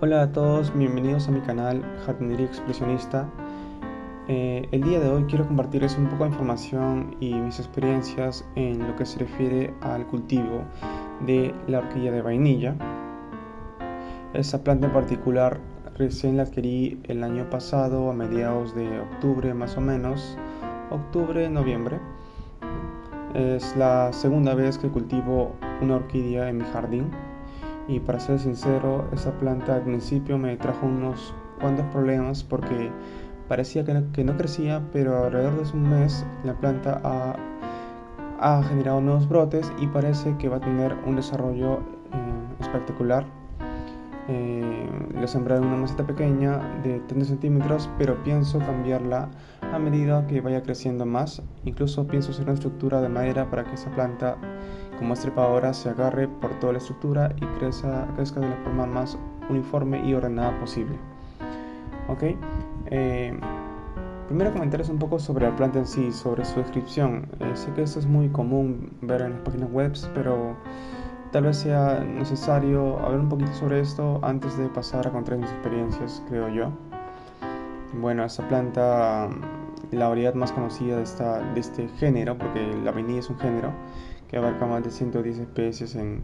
Hola a todos, bienvenidos a mi canal Jardinería Expresionista. El día de hoy quiero compartirles un poco de información y mis experiencias en lo que se refiere al cultivo de la orquídea de vainilla. Esta planta en particular recién la adquirí el año pasado a mediados de octubre más o menos, octubre-noviembre. Es la segunda vez que cultivo una orquídea en mi jardín. Y para ser sincero, esa planta al principio me trajo unos cuantos problemas porque parecía que no crecía, pero alrededor de un mes la planta ha generado nuevos brotes y parece que va a tener un desarrollo espectacular. La sembré en una maceta pequeña de 30 centímetros, pero pienso cambiarla a medida que vaya creciendo más. Incluso pienso hacer una estructura de madera para que esa planta, como es trepadora, se agarre por toda la estructura y crezca de la forma más uniforme y ordenada posible. Ok, primero comentarles un poco sobre la planta en sí, sobre su descripción. Sé que esto es muy común ver en las páginas web, pero tal vez sea necesario hablar un poquito sobre esto antes de pasar a contar mis experiencias, creo yo. Bueno, esta planta, la variedad más conocida de este género, porque la vainilla es un género que abarca más de 110 especies en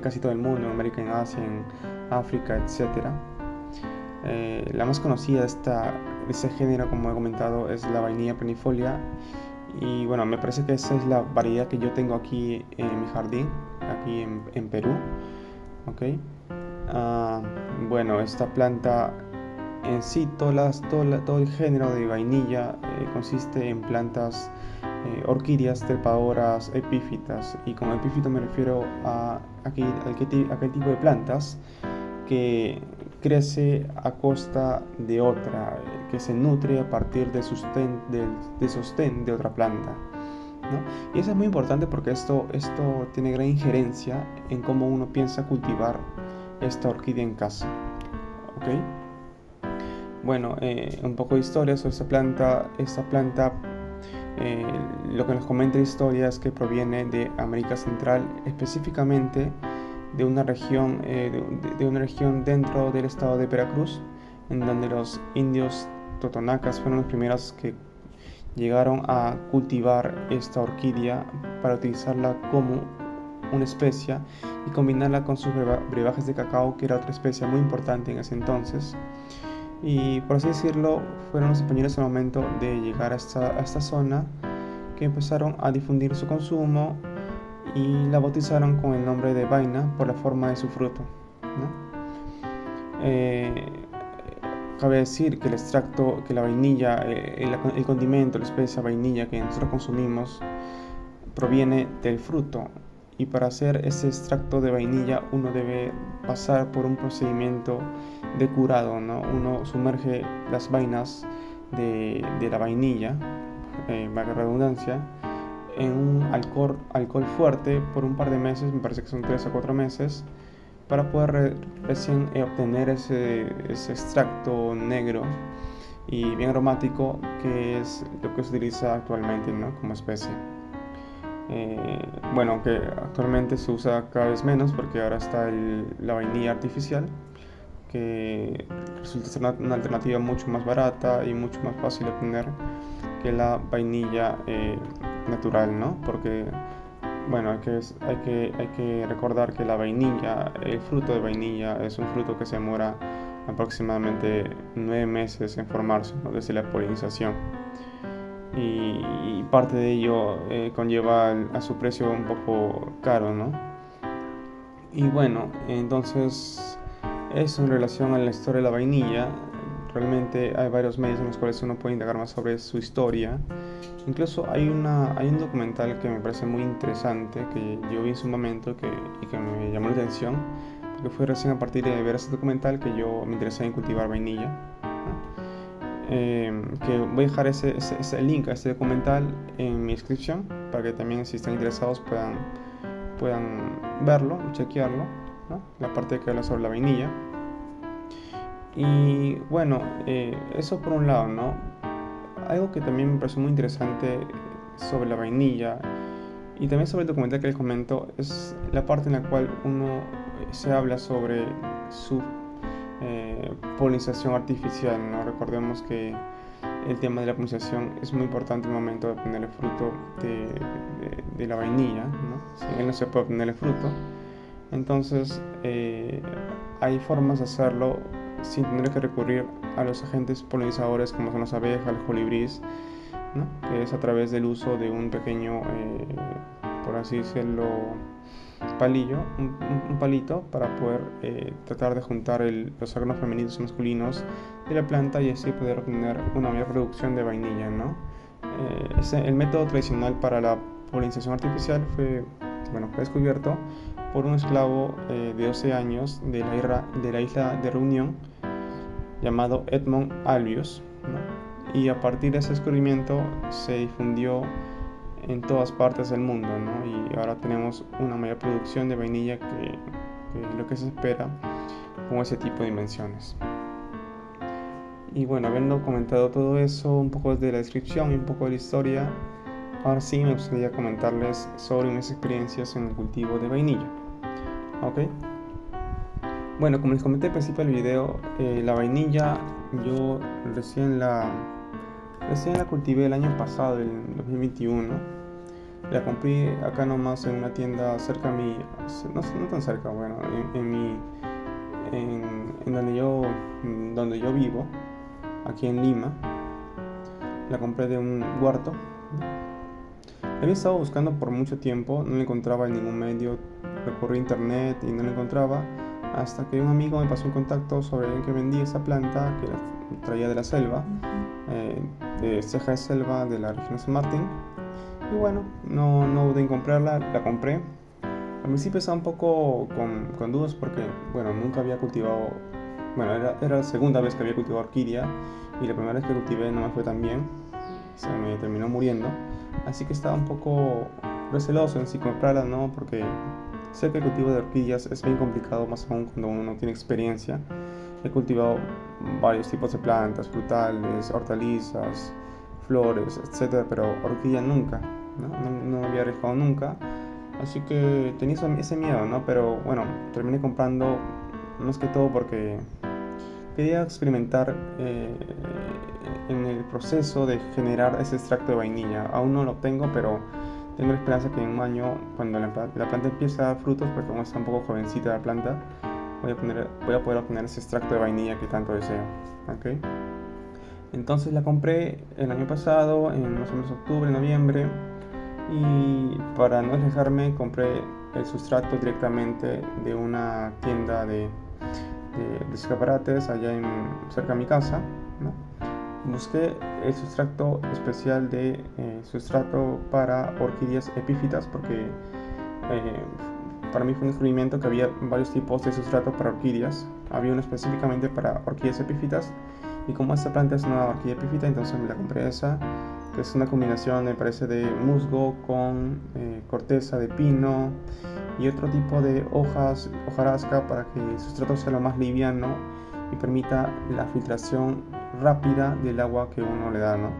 casi todo el mundo, en América, en Asia, en África, etc. La más conocida de este género, como he comentado, es la vainilla planifolia. Y bueno, me parece que esa es la variedad que yo tengo aquí en mi jardín, aquí en Perú. Okay. Bueno, esta planta en sí, todo el género de vainilla consiste en plantas orquídeas trepadoras epífitas. Y con epífito me refiero a aquel tipo de plantas que crece a costa de otra, que se nutre a partir de sostén de otra planta, ¿no? Y eso es muy importante porque esto tiene gran injerencia en cómo uno piensa cultivar esta orquídea en casa. ¿Okay? Bueno, un poco de historia sobre esta planta. Esta planta, lo que nos comenta la historia es que proviene de América Central, específicamente de una región dentro del estado de Veracruz, en donde los indios totonacas fueron los primeros que llegaron a cultivar esta orquídea para utilizarla como una especia y combinarla con sus brebajes de cacao, que era otra especia muy importante en ese entonces. Y por así decirlo, fueron los españoles al momento de llegar a esta zona que empezaron a difundir su consumo y la bautizaron con el nombre de vaina por la forma de su fruto, ¿no? Cabe decir que el extracto, que la vainilla, el condimento, la especia vainilla que nosotros consumimos proviene del fruto, y para hacer ese extracto de vainilla uno debe pasar por un procedimiento de curado, ¿no? Uno sumerge las vainas de la vainilla, valga la redundancia, en un alcohol fuerte por un par de meses, me parece que son 3 a 4 meses, para poder recién obtener ese extracto negro y bien aromático, que es lo que se utiliza actualmente, ¿no? Como especie. Bueno, aunque actualmente se usa cada vez menos porque ahora está la vainilla artificial, que resulta ser una alternativa mucho más barata y mucho más fácil de obtener que la vainilla natural, ¿no? Porque, bueno, hay que recordar que la vainilla, el fruto de vainilla, es un fruto que se demora aproximadamente 9 meses en formarse, ¿no? Desde la polinización. Y parte de ello conlleva a su precio un poco caro, ¿no? Y bueno, entonces eso en relación a la historia de la vainilla. Realmente hay varios medios en los cuales uno puede indagar más sobre su historia. Incluso hay un documental que me parece muy interesante, que yo vi en su momento y que me llamó la atención, porque fue recién a partir de ver ese documental que yo me interesé en cultivar vainilla, ¿no? Que voy a dejar ese link a este documental en mi descripción para que también, si están interesados, puedan verlo, chequearlo, ¿no? La parte que habla sobre la vainilla. Y bueno, eso por un lado, ¿no? Algo que también me pareció muy interesante sobre la vainilla y también sobre el documental que les comento es la parte en la cual uno se habla sobre polinización artificial, ¿no? Recordemos que el tema de la polinización es muy importante en el momento de obtener el fruto de la vainilla, ¿no? Sin él no se puede obtener el fruto. Entonces, hay formas de hacerlo sin tener que recurrir a los agentes polinizadores como son las abejas, los colibríes, ¿no? Que es a través del uso de un pequeño, por así decirlo, palillo, un palito para poder tratar de juntar los órganos femeninos y masculinos de la planta y así poder obtener una mayor producción de vainilla, ¿no? El método tradicional para la polinización artificial fue descubierto por un esclavo de 12 años de la isla de Reunión llamado Edmond Albius, ¿no? Y a partir de ese descubrimiento se difundió en todas partes del mundo, ¿no? Y ahora tenemos una mayor producción de vainilla que lo que se espera con ese tipo de dimensiones. Y bueno, habiendo comentado todo eso, un poco de la descripción y un poco de la historia, ahora sí me gustaría comentarles sobre mis experiencias en el cultivo de vainilla. ¿Ok? Bueno, como les comenté al principio del video, la vainilla yo recién la cultivé el año pasado, en 2021. La compré acá nomás en una tienda cerca a mí, no tan cerca, bueno, en donde yo vivo, aquí en Lima. La compré de un huerto. Había estado buscando por mucho tiempo, no la encontraba en ningún medio, recurrí a internet y no la encontraba, hasta que un amigo me pasó un contacto sobre alguien que vendía esa planta, que la traía de la selva, de ceja de selva de la región de San Martín. Y bueno, no dudé en comprarla, la compré. Al principio estaba un poco con dudas porque, bueno, nunca había cultivado, bueno, era la segunda vez que había cultivado orquídea y la primera vez que cultivé no me fue tan bien, se me terminó muriendo. Así que estaba un poco receloso en si comprarla, ¿no? Porque sé que el cultivo de orquídeas es bien complicado, más aún cuando uno no tiene experiencia. He cultivado varios tipos de plantas, frutales, hortalizas, flores, etcétera, pero orquídea nunca, ¿no? No había arriesgado nunca. Así que tenía ese miedo, ¿no? Pero bueno, terminé comprando más que todo porque quería experimentar en el proceso de generar ese extracto de vainilla. Aún no lo obtengo, pero tengo la esperanza que en un año, cuando la planta empiece a dar frutos, porque como está un poco jovencita la planta, voy a poder obtener ese extracto de vainilla que tanto deseo. ¿Okay? Entonces la compré el año pasado, en más o menos octubre, noviembre, y para no alejarme compré el sustrato directamente de una tienda de escaparates allá cerca de mi casa, ¿no? Busqué el sustrato especial de sustrato para orquídeas epífitas porque para mí fue un descubrimiento que había varios tipos de sustrato para orquídeas. Había uno específicamente para orquídeas epífitas y como esta planta es una orquídea epífita, entonces me la compré esa, que es una combinación, me parece, de musgo con corteza de pino y otro tipo de hojarasca para que el sustrato sea lo más liviano y permita la filtración rápida del agua que uno le da, ¿no?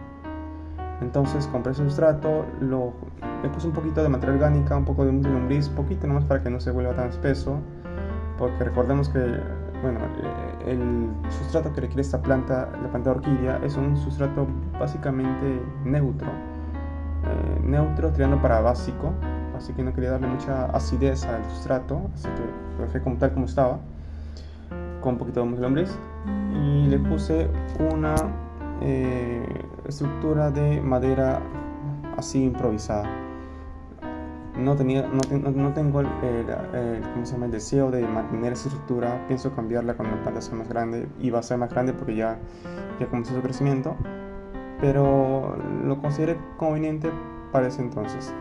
Entonces compré ese sustrato, le puse un poquito de materia orgánica, un poco de musgo de lombriz, poquito nomás para que no se vuelva tan espeso, porque recordemos que, bueno, el sustrato que requiere esta planta, la planta de orquídea, es un sustrato básicamente neutro, tirando para básico, así que no quería darle mucha acidez al sustrato, así que lo dejé como tal como estaba, con un poquito de musgo de lombriz, y le puse una estructura de madera así improvisada. No tengo el deseo de mantener esa estructura. Pienso cambiarla cuando la planta sea más grande, y va a ser más grande porque ya comenzó su crecimiento, pero lo consideré conveniente para ese entonces.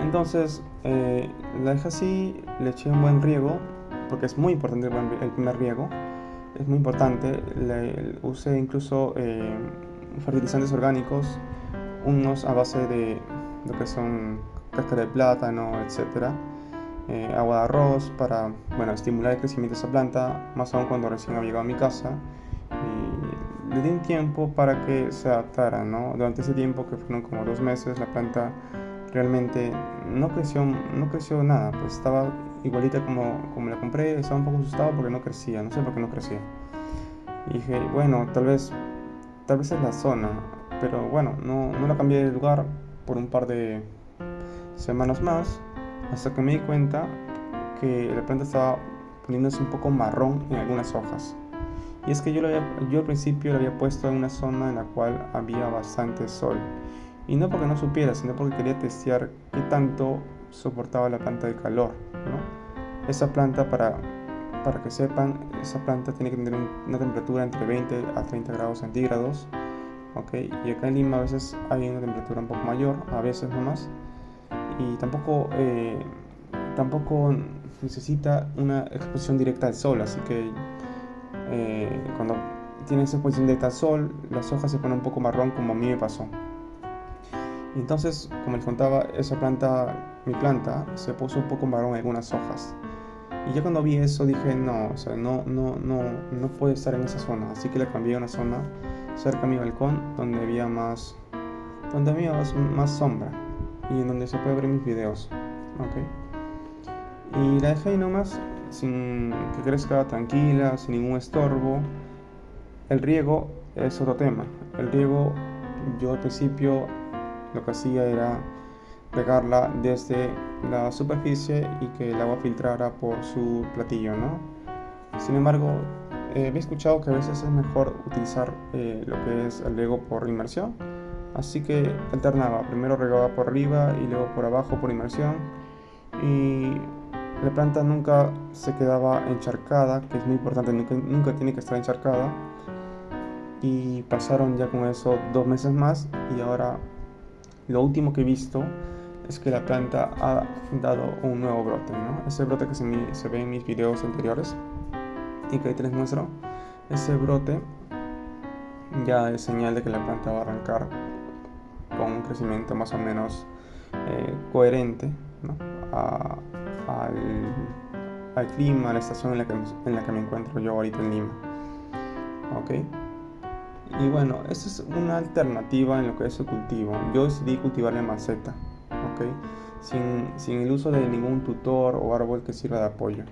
Entonces la dejé así, le eché un buen riego porque es muy importante el primer riego. Es muy importante. Usé incluso fertilizantes orgánicos, unos a base de lo que son cáscara de plátano, etcétera, agua de arroz para, bueno, estimular el crecimiento de esa planta, más aún cuando recién había llegado a mi casa, y le di un tiempo para que se adaptara, ¿no? Durante ese tiempo, que fueron como 2 meses, la planta realmente no creció nada, pues estaba igualita como la compré. Estaba un poco asustado porque no crecía, no sé por qué no crecía. Y dije, bueno, tal vez es la zona, pero bueno, no la cambié de lugar por un par de semanas más, hasta que me di cuenta que la planta estaba poniéndose un poco marrón en algunas hojas. Y es que yo al principio lo había puesto en una zona en la cual había bastante sol. Y no porque no supiera, sino porque quería testear qué tanto soportaba la planta de calor, ¿no? Esa planta, para que sepan, esa planta tiene que tener una temperatura entre 20 a 30 grados centígrados, ¿ok? Y acá en Lima a veces hay una temperatura un poco mayor, a veces nomás. Y tampoco necesita una exposición directa al sol, así que cuando tiene esa exposición directa al sol, las hojas se ponen un poco marrón, como a mí me pasó. Y entonces, como les contaba, mi planta, se puso un poco marrón en algunas hojas. Y ya cuando vi eso dije, no, o sea, no puede estar en esa zona. Así que la cambié a una zona cerca a mi balcón donde había más sombra y en donde se puede ver mis videos. ¿Ok? Y la dejé ahí nomás, sin que crezca tranquila, sin ningún estorbo. El riego es otro tema. El riego, yo al principio lo que hacía era regarla desde la superficie y que el agua filtrara por su platillo, ¿no? Sin embargo, había escuchado que a veces es mejor utilizar lo que es el riego por inmersión, así que alternaba. Primero regaba por arriba y luego por abajo por inmersión, y la planta nunca se quedaba encharcada, que es muy importante, nunca tiene que estar encharcada. Y pasaron ya con eso 2 meses más, y ahora lo último que he visto es que la planta ha dado un nuevo brote, ¿no? Ese brote que se ve en mis videos anteriores y que ahí te les muestro, ese brote ya es señal de que la planta va a arrancar con un crecimiento más o menos coherente, ¿no? al, al clima, a la estación en la que me encuentro yo ahorita en Lima. ¿Ok? Y bueno, esa es una alternativa en lo que es el cultivo. Yo decidí cultivar en maceta, ¿ok? Sin el uso de ningún tutor o árbol que sirva de apoyo.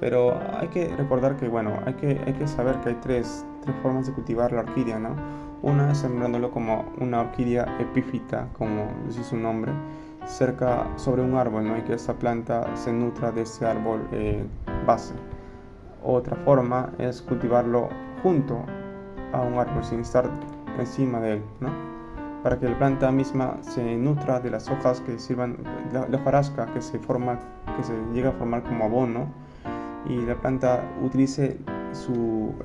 Pero hay que recordar que, bueno, hay que saber que hay tres formas de cultivar la orquídea, ¿no? Una es sembrándolo como una orquídea epífita, como dice su nombre, sobre un árbol, ¿no? Y que esa planta se nutra de ese árbol base. Otra forma es cultivarlo junto a un árbol, sin estar encima de él, ¿no? Para que la planta misma se nutra de las hojas que sirvan, la hojarasca que se llega a formar como abono, y la planta utilice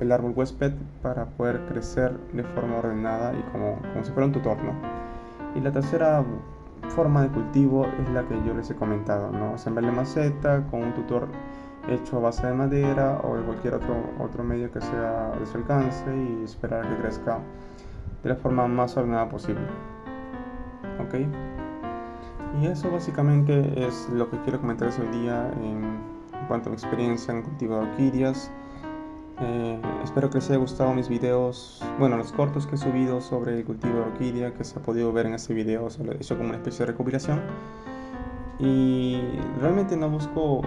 el árbol huésped para poder crecer de forma ordenada y como si fuera un tutor, ¿no? Y la tercera forma de cultivo es la que yo les he comentado, ¿no? Sembrar la maceta con un tutor hecho a base de madera o de cualquier otro medio que sea de su alcance, y esperar a que crezca de la forma más ordenada posible. ¿Ok? Y eso básicamente es lo que quiero comentarles hoy día en cuanto a mi experiencia en el cultivo de orquídeas. Espero que les haya gustado mis videos, bueno, los cortos que he subido sobre el cultivo de orquídea, que se ha podido ver en este video. Se lo he hecho como una especie de recopilación, y realmente no busco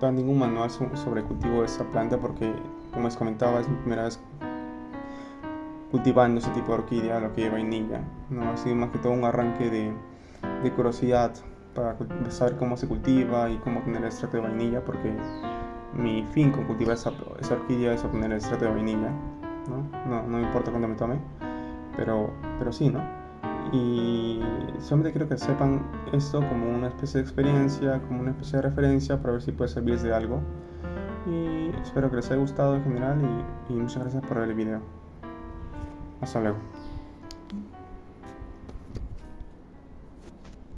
dar ningún manual sobre el cultivo de esta planta, porque, como les comentaba, es mi primera vez cultivando ese tipo de orquídea, lo que es vainilla, ¿no? Ha sido más que todo un arranque de curiosidad para saber cómo se cultiva y cómo obtener el extracto de vainilla, porque mi fin con cultivar esa orquídea es obtener el extracto de vainilla, ¿no? No me importa cuándo me tome, pero sí, ¿no? Y solamente quiero que sepan esto como una especie de experiencia, como una especie de referencia, para ver si puede servirles de algo. Y espero que les haya gustado en general, y muchas gracias por ver el video. Hasta luego.